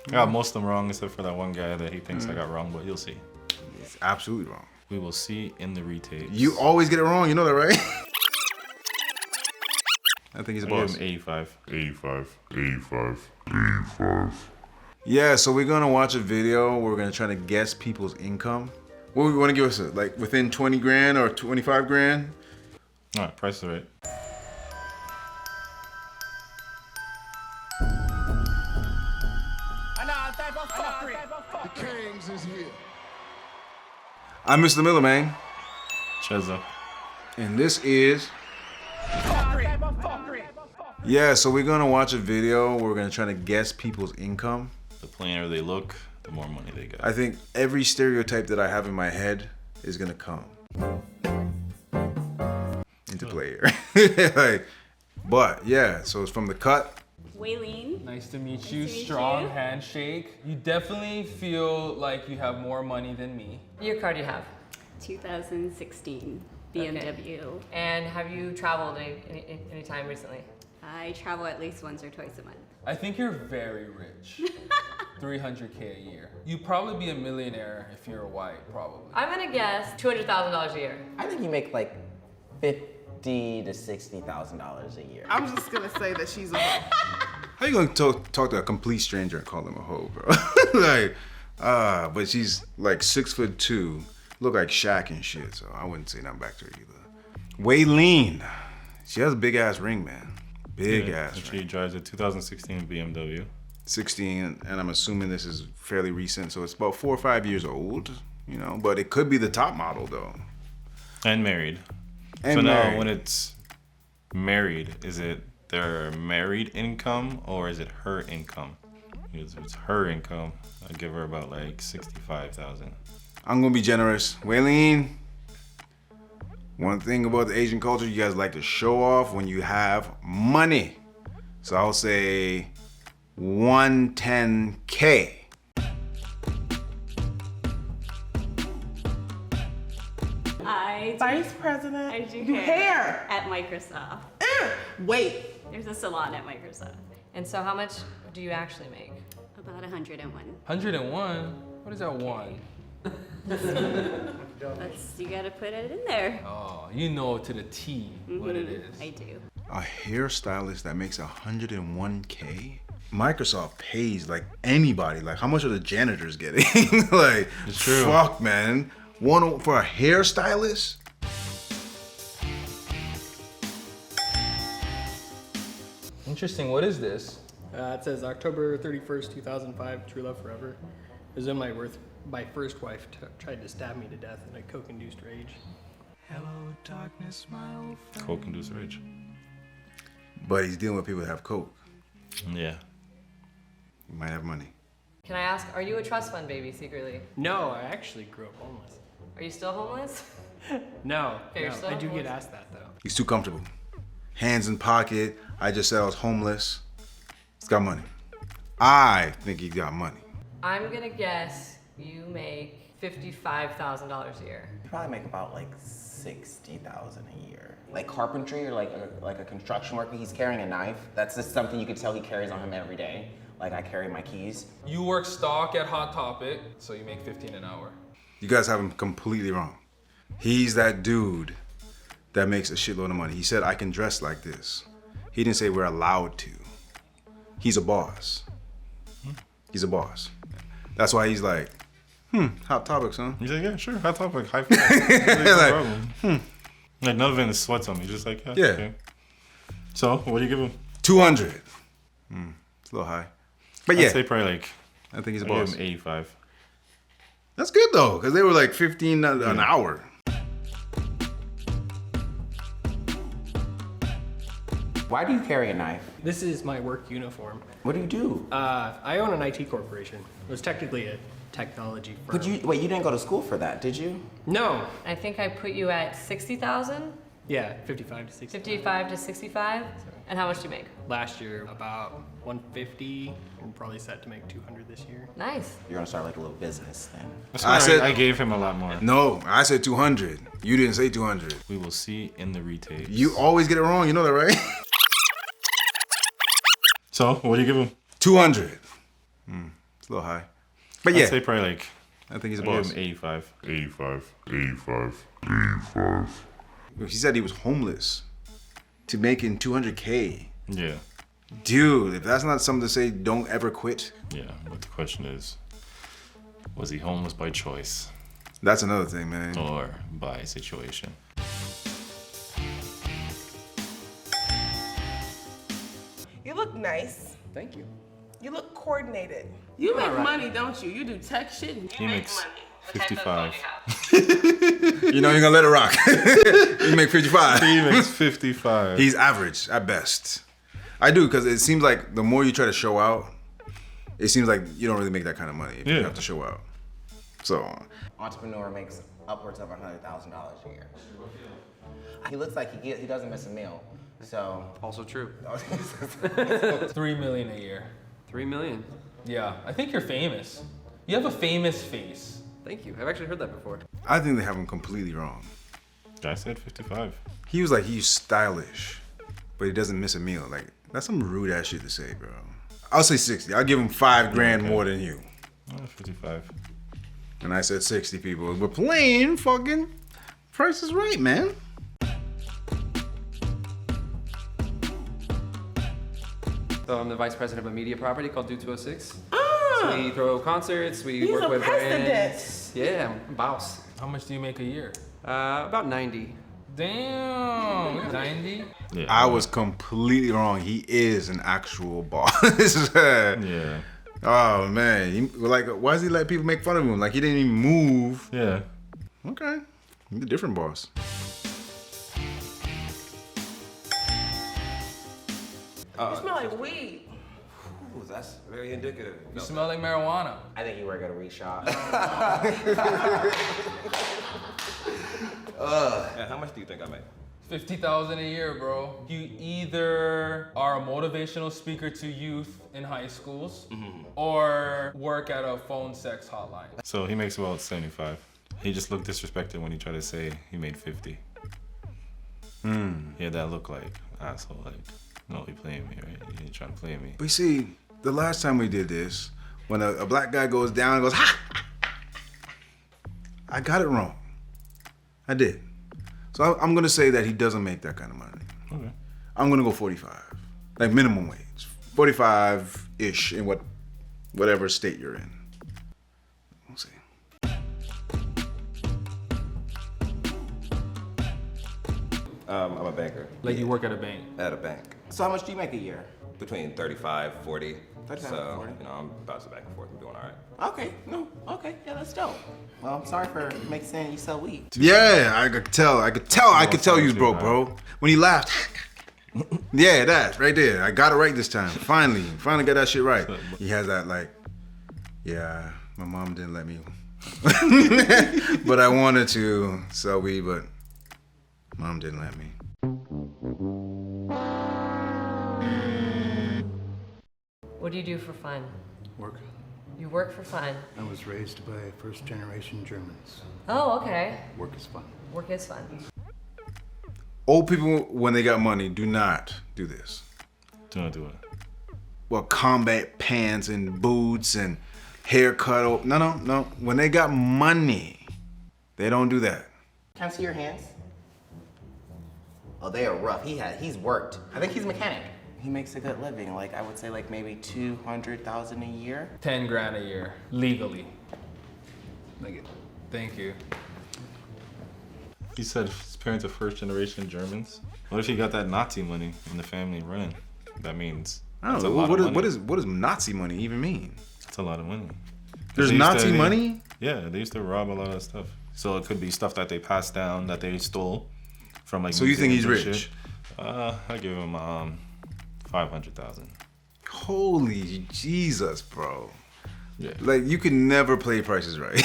I got most of them wrong except for that one guy that he thinks I got wrong, but you'll see. It's absolutely wrong. We will see in the retakes. You always get it wrong, you know that, right? I think he's a I give boss. him 85. 85. Yeah, so we're gonna watch a video. We're gonna try to guess people's income. What we want to give us, like within 20 grand or 25 grand? All right, price is right. The Kings is here. I'm Mr. Miller, man. Cheza. And this is... Yeah, so we're gonna watch a video. We're gonna try to guess people's income. The plainer they look, the more money they got. I think every stereotype that I have in my head is gonna come into play here. Like, but yeah, so it's from the cut. Waylene. Nice to meet Nice you. to meet Strong you. handshake. You definitely feel like you have more money than me. Your car do you have? 2016 BMW. And have you traveled any time recently? I travel at least once or twice a month. I think you're very rich. 300K a year. You'd probably be a millionaire if you're white, probably. I'm gonna guess $200,000 a year. I think you make like $50,000 to $60,000 a year. I'm just gonna say that she's a hoe. How you gonna talk to a complete stranger and call them a hoe, bro? Like, but she's like 6'2", look like Shaq and shit. So I wouldn't say nothing back to her either. Waylene, she has a big ass ring, man. Big ass She ring. drives a 2016 BMW. 16, and I'm assuming this is fairly recent, so it's about 4 or 5 years old, you know. But it could be the top model though. And married. And so married. now when it's married, is it their married income or is it her income? Because if it's her income, I'd give her about like 65,000. I'm gonna be generous. Waylene, one thing about the Asian culture, you guys like to show off when you have money. So I'll say 110K. I Vice President. I do You hair. at Microsoft. Wait. There's a salon at Microsoft. And so how much do you actually make? About 101. 101? What is that one? You gotta put it in there. Oh, you know to the T what it is. I do. A hairstylist that makes 101K? Microsoft pays like anybody. Like, how much are the janitors getting? Like, It's true. Fuck, man. One for a hairstylist? Interesting, what is this? It says October 31st, 2005, True Love Forever. It was when my first wife tried to stab me to death in a coke-induced rage. Coke-induced rage. But he's dealing with people that have coke. Yeah. He might have money. Can I ask, are you a trust fund baby secretly? No, I actually grew up homeless. Are you still homeless? No, Okay, you're no, still I do homeless? get asked that though. He's too comfortable. Hands in pocket. I just said I was homeless. He's got money. I think he got money. I'm gonna guess you make $55,000 a year. You probably make about like $60,000 a year. Like carpentry or like a construction worker, he's carrying a knife. That's just something you can tell he carries on him every day. Like I carry my keys. You work stock at Hot Topic, so you make 15 an hour. You guys have him completely wrong. He's that dude that makes a shitload of money. He said, I can dress like this. He didn't say we're allowed to. He's a boss. He's a boss. That's why he's like, Hot Topics, huh? He's like, yeah, sure, hot topic, high five. Like, no problem. Like, none of it is sweats on me. Just like, yeah. Yeah. Okay. So, what do you give him? 200. It's a little high. But yeah, I'd say probably like, I think he's a I give boss. him 85. That's good though, because they were like 15 an hour. Why do you carry a knife? This is my work uniform. What do you do? I own an IT corporation. It was technically a technology firm. But you didn't go to school for that, did you? No. I think I put you at 60,000, Yeah, 55 to 60. 55 to 65. And how much do you make? Last year, about 150. I'm probably set to make 200 this year. Nice. You're gonna start like a little business then. That's I why said- I gave him a lot more. No, I said 200. You didn't say 200. We will see in the retakes. You always get it wrong, you know that, right? So, what do you give him? 200. a little high. But I'd yeah, say probably like, I think he's a I give boss. him 85. 85. He said he was homeless to making 200K. Yeah. Dude, if that's not something to say, don't ever quit. Yeah. But the question is, was he homeless by choice That's another thing, man. or by situation? You look nice. Thank you. You look coordinated. You make money, don't you? You do tech shit and He makes 55. You know, you're gonna let it rock. You make 55. He makes 55. He's average at best. I do, because it seems like the more you try to show out, it seems like you don't really make that kind of money if you Yeah. have to show out. So, Entrepreneur makes upwards of $100,000 a year. He looks like he doesn't miss a meal. So Also true. 3 million a year. 3 million. Yeah, I think you're famous. You have a famous face. Thank you. I've actually heard that before. I think they have him completely wrong. I said 55. He was like, he's stylish, but he doesn't miss a meal. Like, that's some rude ass shit to say, bro. I'll say 60. I'll give him $5,000 more than you. 55. And I said 60, people. We're playing fucking Price is Right, man. So I'm the vice president of a media property called Do 206. Ah, So we throw concerts, we He's work a with president. brands. Yeah, I'm boss. How much do you make a year? About 90. Damn, 90? Yeah. I was completely wrong. He is an actual boss. Yeah. Oh, man. Like, why does he let people make fun of him? Like, he didn't even move. Yeah. Okay. He's a different boss. you smell like weed. Ooh, that's very indicative. You smell like marijuana. I think you were gonna reshot. And how much do you think I make? 50,000 a year, bro. You either are a motivational speaker to youth in high schools or work at a phone sex hotline. So he makes about 75. He just looked disrespected when he tried to say he made 50. He had that look like asshole, like, no, he playing me, right? He ain't trying to play me. But you see, the last time we did this, when a black guy goes down and goes, ha! I got it wrong. I did. So I'm going to say that he doesn't make that kind of money. Okay. I'm going to go 45. Like minimum wage. 45-ish in whatever state you're in. We'll see. I'm a banker Like you work at a bank. at a bank. So how much do you make a year? Between 35, 40. 35, so, 40. you know, I'm bouncing back and forth. I'm doing all right. Okay, okay, yeah, that's dope. Well, I'm sorry for making saying you sell weed. Yeah, I could tell you was broke, bro. When he laughed. Yeah, that right there. I got it right this time. Finally got that shit right. He has that like, yeah, my mom didn't let me. But I wanted to sell weed, but mom didn't let me. What do you do for fun? Work. You work for fun. I was raised by first-generation Germans. Oh, okay. Work is fun. Work is fun. Old people, when they got money, do not do this. Do not do it. Well, combat pants and boots and haircut. No. When they got money, they don't do that. Can I see your hands? Oh, they are rough. He's worked. I think he's a mechanic. He makes a good living. Like, I would say like maybe 200,000 a year. 10 grand a year, legally. Like, Thank you. He said his parents are first generation Germans. What if he got that Nazi money in the family running? That means I that's don't a know. lot of money. What does Nazi money even mean? That's a lot of money. There's They used Nazi money? Yeah, they used to rob a lot of stuff. So it could be stuff that they passed down that they stole from like. So you think he's museums and rich? shit. I give him 500,000. Holy Jesus, bro. Yeah. Like, you can never play Prices Right.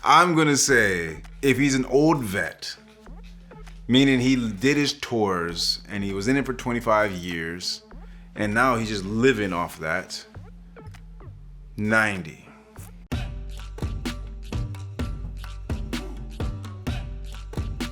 I'm gonna say, if he's an old vet, meaning he did his tours and he was in it for 25 years, and now he's just living off that, 90.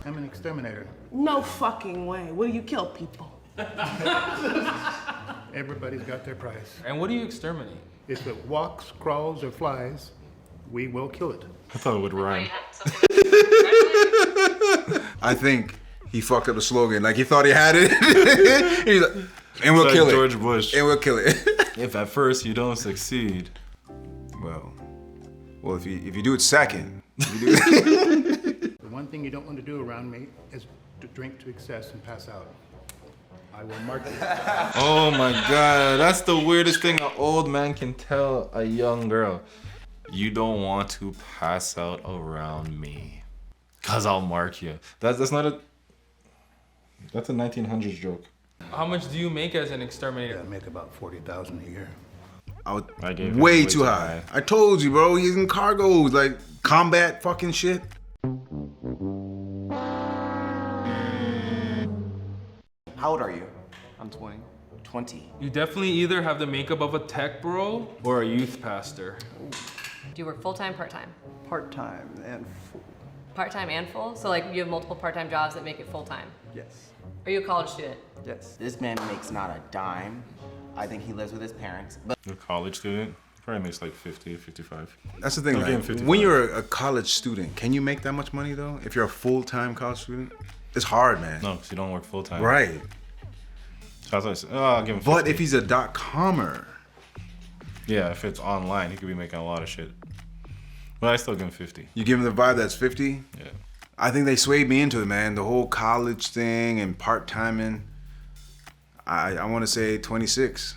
I'm an exterminator. No fucking way. Will you kill people? Everybody's got their price. And what do you exterminate? If it walks, crawls, or flies, we will kill it. I thought it would rhyme. I think he fucked up the slogan. Like he thought he had it. He's like, and we'll It's kill like it. George Bush. And we'll kill it. If at first you don't succeed, well, if you do it second, The one thing you don't want to do around me is to drink to excess and pass out. I will mark you. oh my God, that's the weirdest thing an old man can tell a young girl. You don't want to pass out around me, cause I'll mark you. That's not a. That's a 1900s joke. How much do you make as an exterminator? I make about 40,000 a year. I gave him way too high. I told you, bro. He's in cargos, like combat fucking shit. How old are you? I'm 20. 20. You definitely either have the makeup of a tech bro or a youth pastor. Do you work full-time, part-time? Part-time and full. Part-time and full? So like you have multiple part-time jobs that make it full-time? Yes. Are you a college student? Yes. This man makes not a dime. I think he lives with his parents. But A college student probably makes like 50, 55. That's the thing, I'll give him like, 55. when you're a college student, can you make that much money though? If you're a full-time college student, it's hard, man. No, because you don't work full time. Right. So I was like, I'll give him 50. But if he's a .comer, yeah, if it's online, he could be making a lot of shit. But I still give him 50. you give him the vibe that's 50. Yeah. I think they swayed me into it, man. The whole college thing and part-timing. I want to say 26.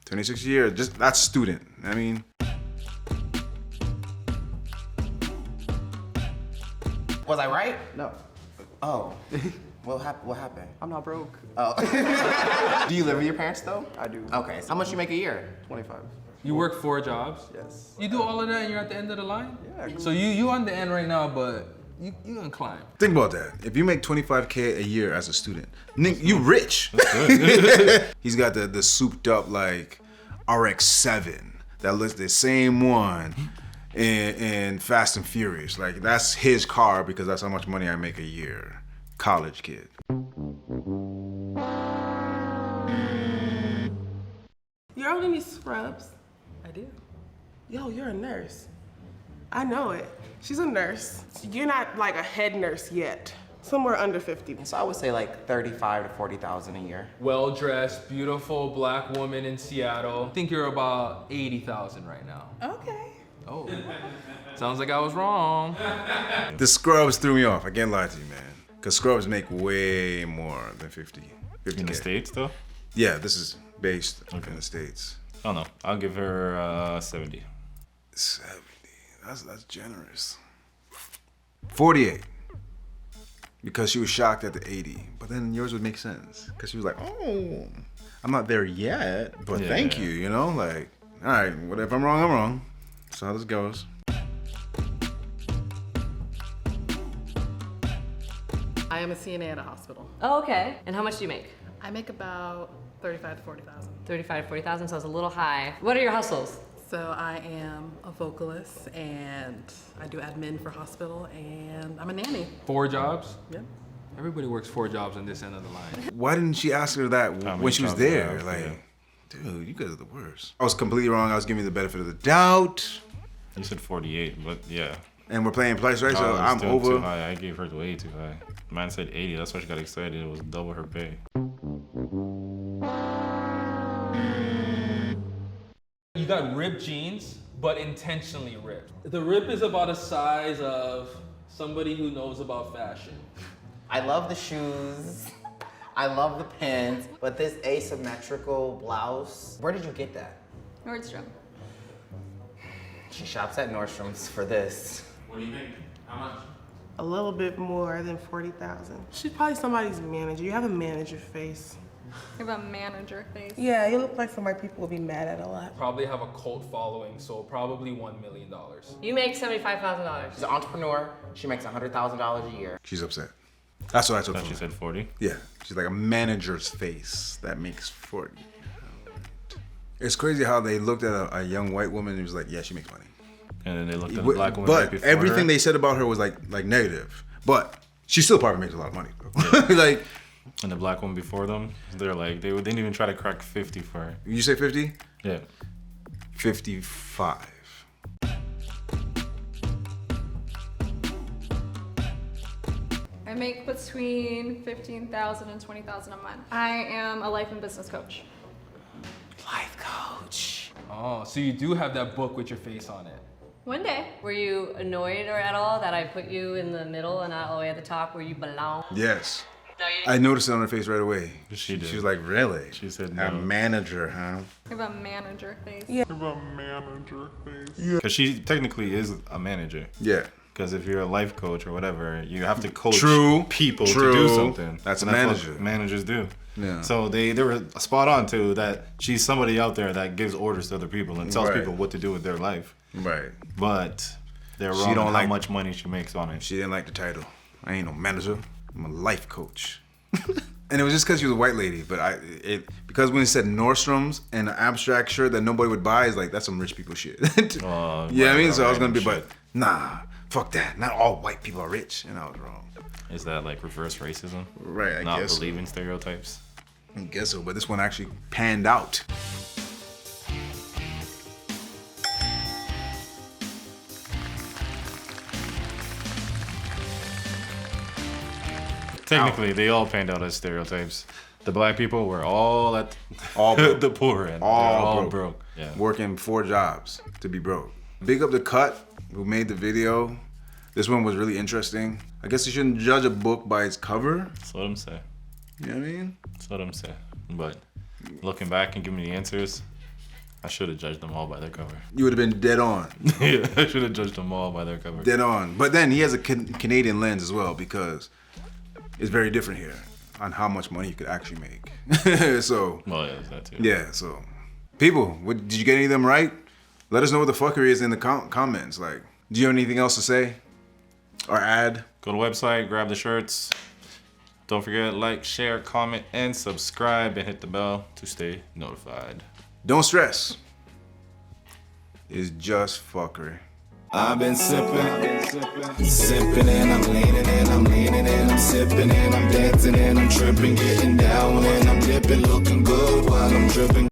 26 years. Just that's student. I mean, was I right? No. Oh. What happened? I'm not broke. Oh. Do you live with your parents though? I do. Okay. So how much you make a year? 25. You work 4 jobs? Yes. You do all of that and you're at the end of the line? Yeah. So you on the end right now, but you gonna climb. think about that. If you make 25K a year as a student, you rich. He's got the souped up like RX-7 that looks the same one in Fast and Furious. Like that's his car because that's how much money I make a year. College kid. You own any scrubs? I do. Yo, you're a nurse. I know it. She's a nurse. You're not like a head nurse yet. Somewhere under 50. So I would say like 35 to 40,000 a year. Well-dressed, beautiful black woman in Seattle. I think you're about 80,000 right now. Okay. Oh, sounds like I was wrong. The scrubs threw me off. I can't lie to you, man. Because scrubs make way more than 50. In the States, though? Yeah, this is based in the States. I don't know. I'll give her 70. 70. That's generous. 48. Because she was shocked at the 80. But then yours would make sense. Because she was like, oh, I'm not there yet, but Yeah. thank you, you know? Like, all right, if I'm wrong, I'm wrong. That's how this goes. I am a CNA at a hospital. Oh, okay. And how much do you make? I make about 35 to 40,000. 35 to 40,000, so it's a little high. What are your hustles? So I am a vocalist and I do admin for hospital and I'm a nanny. 4 jobs? Yep. Everybody works 4 jobs on this end of the line. Why didn't she ask her that How many when she was jobs do you there? have? Like, Yeah. dude, you guys are the worst. I was completely wrong. I was giving you the benefit of the doubt. You said 48, but yeah. And we're playing price right, so I was I'm doing over. Too high. I gave her way too high. Man said 80. That's why she got excited. It was double her pay. You got ripped jeans, but intentionally ripped. The rip is about the size of somebody who knows about fashion. I love the shoes. I love the pants, but this asymmetrical blouse, where did you get that? Nordstrom. She shops at Nordstrom's for this. What do you think? How much? A little bit more than 40,000. She's probably somebody's manager. You have a manager face. You have a manager face. Yeah, you look like somebody people will be mad at a lot. Probably have a cult following, so probably $1 million. You make $75,000. She's an entrepreneur. She makes $100,000 a year. She's upset. That's what I took Thought from she her. said 40. Yeah, she's like a manager's face. That makes 40. It's crazy how they looked at a young white woman and was like, yeah, she makes money. And then they looked at the black woman right But before everything her. they said about her was like negative. But she still probably makes a lot of money, bro. Like, And the black woman before them, they're like, they didn't even try to crack 50 for her. you say 50? Yeah. 55. I make between 15,000 and 20,000 a month. I am a life and business coach. Life coach. Oh, so you do have that book with your face on it. One day. Were you annoyed or at all that I put you in the middle and not all the way at the top where you belong? Yes. No, you I noticed it on her face right away. She did. She was like, really? She said A no. manager, huh? I have a manager face. Yeah. Because she technically is a manager. Yeah. Because if you're a life coach or whatever, you have to coach people True. to do something. That's a And manager. what managers do. Yeah. So they were spot on too, that she's somebody out there that gives orders to other people and tells Right. people what to do with their life. Right. But they're She wrong don't on like- how much money she makes on it. She didn't like the title. I ain't no manager. I'm a life coach. And it was just because she was a white lady. But because when it said Nordstrom's and an abstract shirt that nobody would buy, is like, that's some rich people shit. Yeah, I mean, so I was gonna be, but nah, fuck that. Not all white people are rich, and I was wrong. Is that like reverse racism? Right, I Not guess so. believing stereotypes? I guess so, but this one actually panned out. Technically, they all panned out as stereotypes. The black people were all at All broke. the poor end. All They're broke. Yeah. Working 4 jobs to be broke. Big up the Cut who made the video. This one was really interesting. I guess you shouldn't judge a book by its cover. That's what I'm saying. You know what I mean? That's what I'm saying. But looking back and giving me the answers, I should have judged them all by their cover. You would have been dead on. Yeah, I should have judged them all by their cover. Dead on. But then he has a Canadian lens as well, because it's very different here on how much money you could actually make. So, Well, yeah, that too. yeah, so. People, did you get any of them right? Let us know what the fuckery is in the comments. Like, do you have anything else to say? Or add? Go to the website, grab the shirts. Don't forget, like, share, comment, and subscribe, and hit the bell to stay notified. Don't stress. It's just fuckery. I've been sipping and I'm leaning and I'm leaning and I'm sipping and I'm dancing and I'm tripping, getting down and I'm dipping, looking good while I'm dripping.